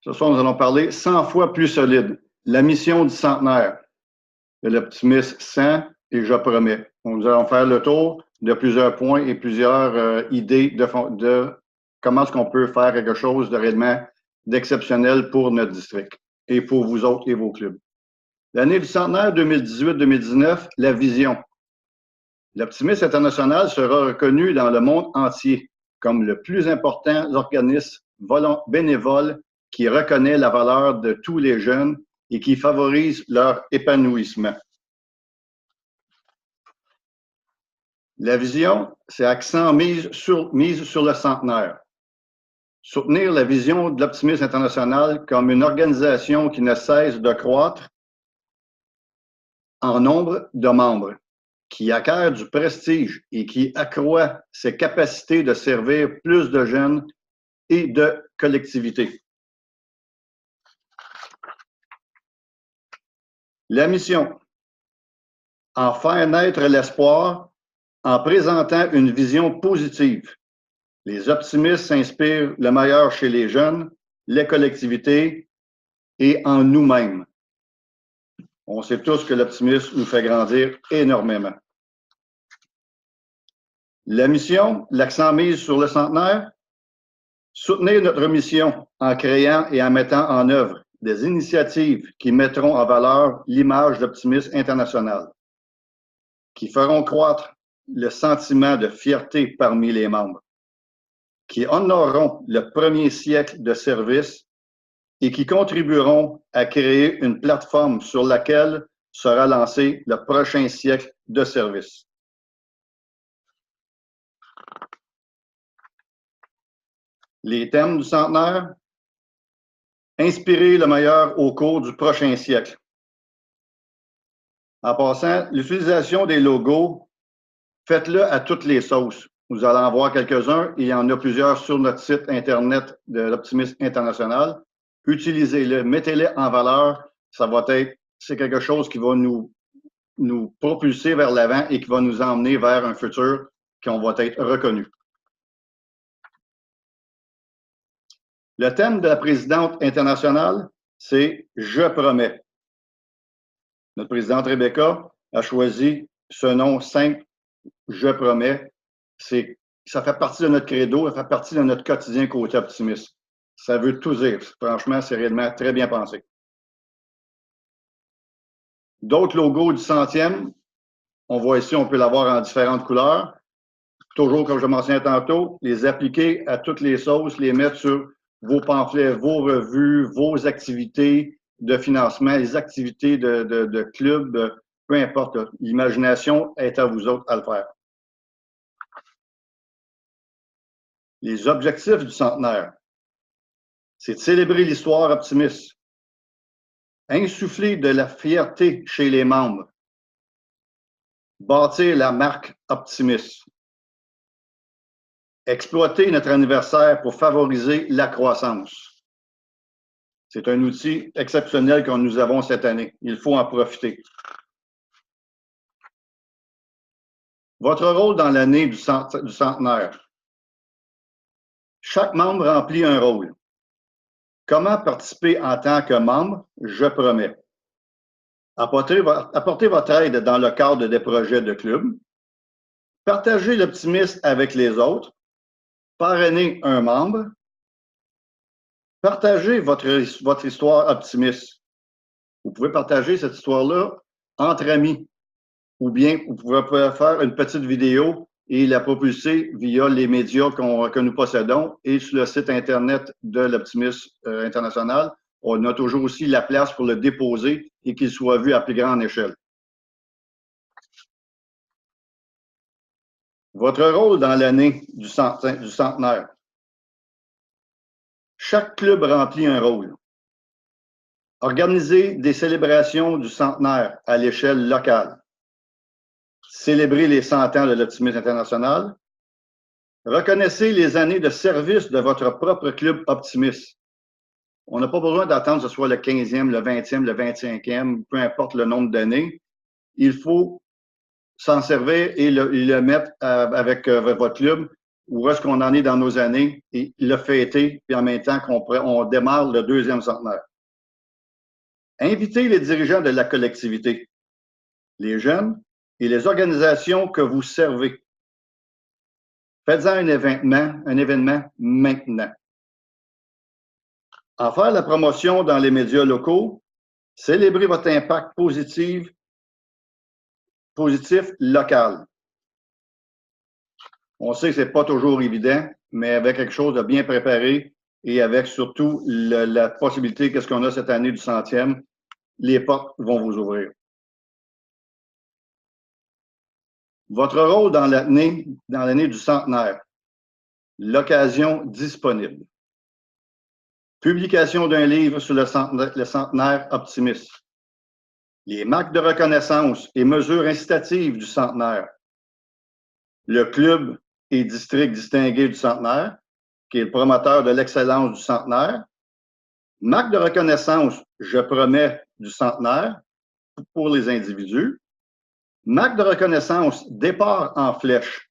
Ce soir, nous allons parler 100 fois plus solide. La mission du centenaire de l'optimisme 100 et je promets. Donc, nous allons faire le tour de plusieurs points et plusieurs idées de comment est-ce qu'on peut faire quelque chose de réellement d'exceptionnel pour notre district et pour vous autres et vos clubs. L'année du centenaire 2018-2019, la vision. L'optimisme international sera reconnu dans le monde entier comme le plus important organisme bénévole qui reconnaît la valeur de tous les jeunes et qui favorise leur épanouissement. La vision, c'est accent mise sur le centenaire. Soutenir la vision de l'optimisme international comme une organisation qui ne cesse de croître en nombre de membres, qui acquiert du prestige et qui accroît ses capacités de servir plus de jeunes et de collectivités. La mission, en faire naître l'espoir en présentant une vision positive. Les optimistes s'inspirent le meilleur chez les jeunes, les collectivités et en nous-mêmes. On sait tous que l'optimisme nous fait grandir énormément. La mission, l'accent mise sur le centenaire, soutenir notre mission en créant et en mettant en œuvre des initiatives qui mettront en valeur l'image d'optimisme international, qui feront croître le sentiment de fierté parmi les membres, qui honoreront le premier siècle de service et qui contribueront à créer une plateforme sur laquelle sera lancé le prochain siècle de service. Les thèmes du centenaire, inspirer le meilleur au cours du prochain siècle. En passant, l'utilisation des logos, faites-le à toutes les sauces. Vous allez en voir quelques-uns, et il y en a plusieurs sur notre site Internet de l'Optimisme International. Utilisez-les, mettez-les en valeur. C'est quelque chose qui va nous propulser vers l'avant et qui va nous emmener vers un futur qu'on va être reconnu. Le thème de la présidente internationale, c'est « Je promets ». Notre présidente Rebecca a choisi ce nom simple, « Je promets ». Ça fait partie de notre credo, ça fait partie de notre quotidien côté optimiste. Ça veut tout dire. Franchement, c'est réellement très bien pensé. D'autres logos du 100e, on voit ici, on peut l'avoir en différentes couleurs. Toujours, comme je mentionnais tantôt, les appliquer à toutes les sauces, les mettre sur vos pamphlets, vos revues, vos activités de financement, les activités de club, peu importe. L'imagination est à vous autres à le faire. Les objectifs du centenaire, c'est de célébrer l'histoire optimiste, insuffler de la fierté chez les membres, bâtir la marque optimiste, exploiter notre anniversaire pour favoriser la croissance. C'est un outil exceptionnel que nous avons cette année. Il faut en profiter. Votre rôle dans l'année du centenaire. Chaque membre remplit un rôle. Comment participer en tant que membre? Je promets. Apportez votre aide dans le cadre des projets de club. Partagez l'optimisme avec les autres. Parrainer un membre. Partagez votre histoire optimiste. Vous pouvez partager cette histoire-là entre amis. Ou bien vous pouvez faire une petite vidéo et la propulser via les médias que nous possédons et sur le site Internet de l'Optimisme International. On a toujours aussi la place pour le déposer et qu'il soit vu à plus grande échelle. Votre rôle dans l'année du centenaire. Chaque club remplit un rôle. Organiser des célébrations du centenaire à l'échelle locale. Célébrer les 100 ans de l'Optimisme International. Reconnaissez les années de service de votre propre club optimiste. On n'a pas besoin d'attendre que ce soit le 15e, le 20e, le 25e, peu importe le nombre d'années. Il faut s'en servir et le mettre avec votre club où est-ce qu'on en est dans nos années et le fêter, puis en même temps on démarre le 2e centenaire. Invitez les dirigeants de la collectivité, les jeunes et les organisations que vous servez. Faites-en un événement maintenant. En faire la promotion dans les médias locaux, célébrez votre impact positif local. On sait que ce n'est pas toujours évident, mais avec quelque chose de bien préparé et avec surtout la possibilité, qu'est-ce qu'on a cette année du 100e, les portes vont vous ouvrir. Votre rôle dans l'année du centenaire, l'occasion disponible. Publication d'un livre sur le centenaire optimiste. Les marques de reconnaissance et mesures incitatives du centenaire. Le club et district distingué du centenaire, qui est le promoteur de l'excellence du centenaire. Marque de reconnaissance, je promets, du centenaire pour les individus. Marque de reconnaissance, départ en flèche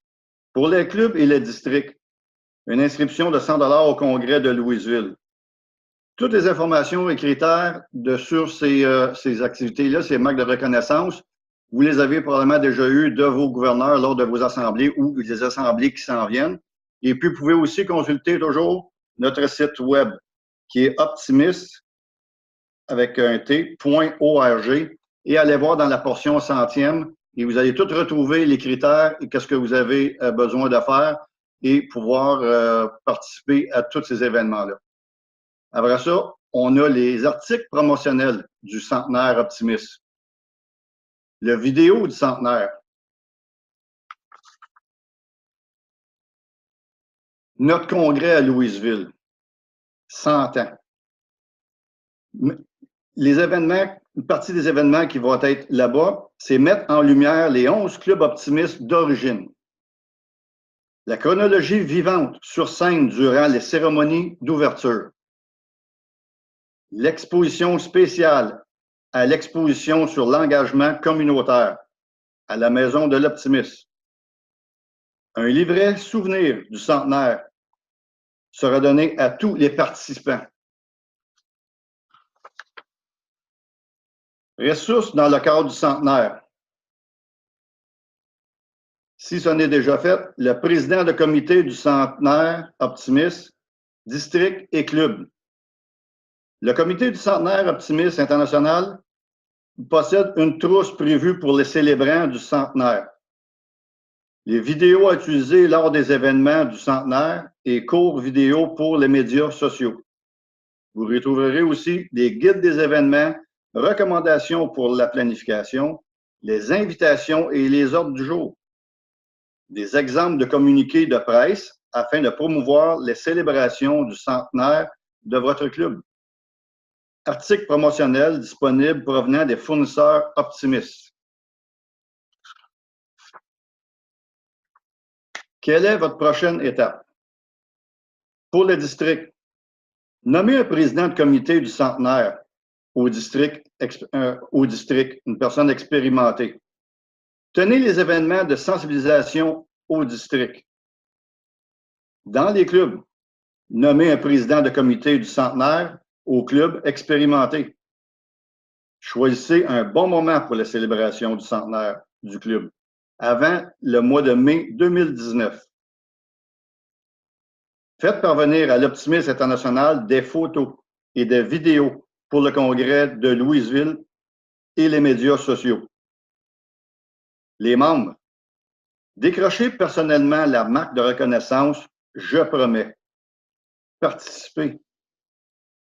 pour les clubs et les districts. Une inscription de 100 $ au congrès de Louisville. Toutes les informations et critères sur ces activités-là, ces marques de reconnaissance, vous les avez probablement déjà eues de vos gouverneurs lors de vos assemblées ou des assemblées qui s'en viennent. Et puis, vous pouvez aussi consulter toujours notre site web qui est optimiste avec un t.org et allez voir dans la portion 100e et vous allez tout retrouver les critères et qu'est-ce que vous avez besoin de faire et pouvoir participer à tous ces événements-là. Après ça, on a les articles promotionnels du centenaire optimiste. Le vidéo du centenaire. Notre congrès à Louisville. 100 ans. Les événements, une partie des événements qui vont être là-bas, c'est mettre en lumière les 11 clubs optimistes d'origine. La chronologie vivante sur scène durant les cérémonies d'ouverture. L'exposition spéciale à l'exposition sur l'engagement communautaire à la Maison de l'Optimisme. Un livret souvenir du centenaire sera donné à tous les participants. Ressources dans le cadre du centenaire. Si ce n'est déjà fait, le président de comité du centenaire optimiste, district et club. Le comité du centenaire optimiste international possède une trousse prévue pour les célébrants du centenaire. Les vidéos à utiliser lors des événements du centenaire et courts vidéos pour les médias sociaux. Vous retrouverez aussi des guides des événements, recommandations pour la planification, les invitations et les ordres du jour. Des exemples de communiqués de presse afin de promouvoir les célébrations du centenaire de votre club. Articles promotionnels disponibles provenant des fournisseurs optimistes. Quelle est votre prochaine étape? Pour le district, nommez un président de comité du centenaire au district, une personne expérimentée. Tenez les événements de sensibilisation au district. Dans les clubs, nommez un président de comité du centenaire au club expérimenté. Choisissez un bon moment pour la célébration du centenaire du club, avant le mois de mai 2019. Faites parvenir à l'Optimisme international des photos et des vidéos pour le congrès de Louisville et les médias sociaux. Les membres, décrochez personnellement la marque de reconnaissance « Je promets ». Participez.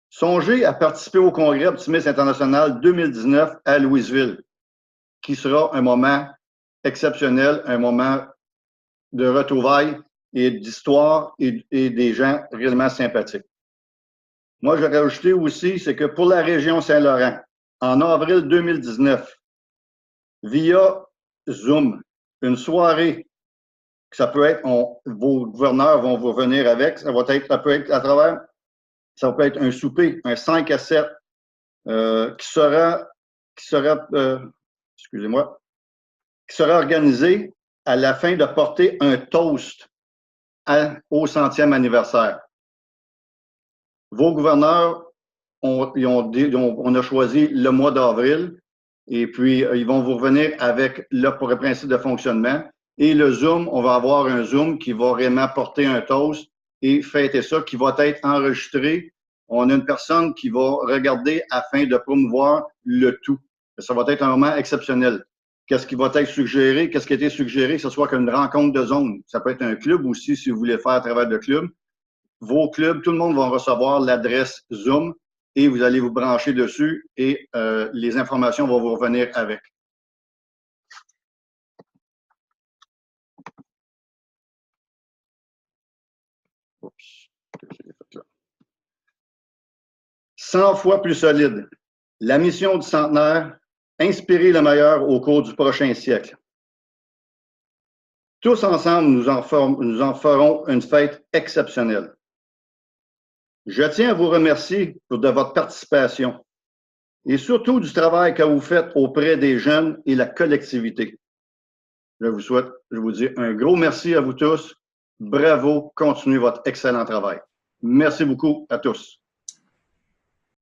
Songez à participer au congrès Optimisme international 2019 à Louisville, qui sera un moment exceptionnel, un moment de retrouvailles et d'histoire et des gens réellement sympathiques. Moi, j'aurais ajouté aussi, c'est que pour la région Saint-Laurent, en avril 2019, via Zoom, une soirée, ça peut être, vos gouverneurs vont vous venir avec, ça peut être à travers, ça peut être un souper, un 5 à 7, qui sera organisé à la fin de porter un toast au 100e anniversaire. Vos gouverneurs, on a choisi le mois d'avril et puis ils vont vous revenir avec le principe de fonctionnement. Et le Zoom, on va avoir un Zoom qui va vraiment porter un toast et fêter ça, qui va être enregistré. On a une personne qui va regarder afin de promouvoir le tout. Ça va être un moment exceptionnel. Qu'est-ce qui va être suggéré? Qu'est-ce qui a été suggéré? Que ce soit qu'une rencontre de zone. Ça peut être un club aussi, si vous voulez faire à travers le club. Vos clubs, tout le monde va recevoir l'adresse Zoom et vous allez vous brancher dessus et les informations vont vous revenir avec. Oups, qu'est-ce que j'ai fait là? 100 fois plus solide. La mission du centenaire, inspirer le meilleur au cours du prochain siècle. Tous ensemble, nous en ferons une fête exceptionnelle. Je tiens à vous remercier de votre participation et surtout du travail que vous faites auprès des jeunes et la collectivité. Je vous dis un gros merci à vous tous. Bravo, continuez votre excellent travail. Merci beaucoup à tous.